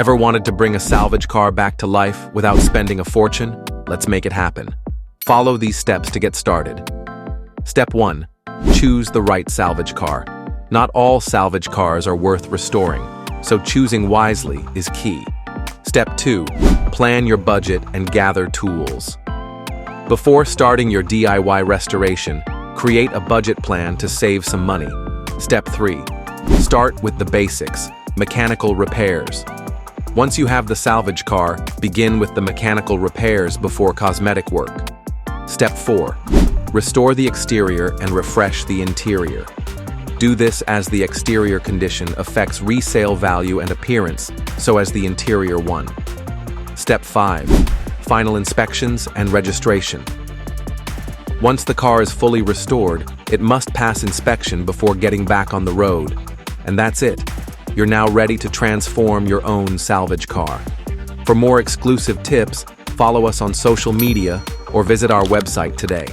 Ever wanted to bring a salvage car back to life without spending a fortune? Let's make it happen. Follow these steps to get started. Step 1. Choose the right salvage car. Not all salvage cars are worth restoring, so choosing wisely is key. Step 2. Plan your budget and gather tools. Before starting your DIY restoration, create a budget plan to save some money. Step 3. Start with the basics, mechanical repairs. Once you have the salvage car, begin with the mechanical repairs before cosmetic work. Step 4. Restore the exterior and refresh the interior. Do this as the exterior condition affects resale value and appearance, so as the interior one. Step 5. Final inspections and registration. Once the car is fully restored, it must pass inspection before getting back on the road. And that's it. You're now ready to transform your own salvage car. For more exclusive tips, follow us on social media or visit our website today.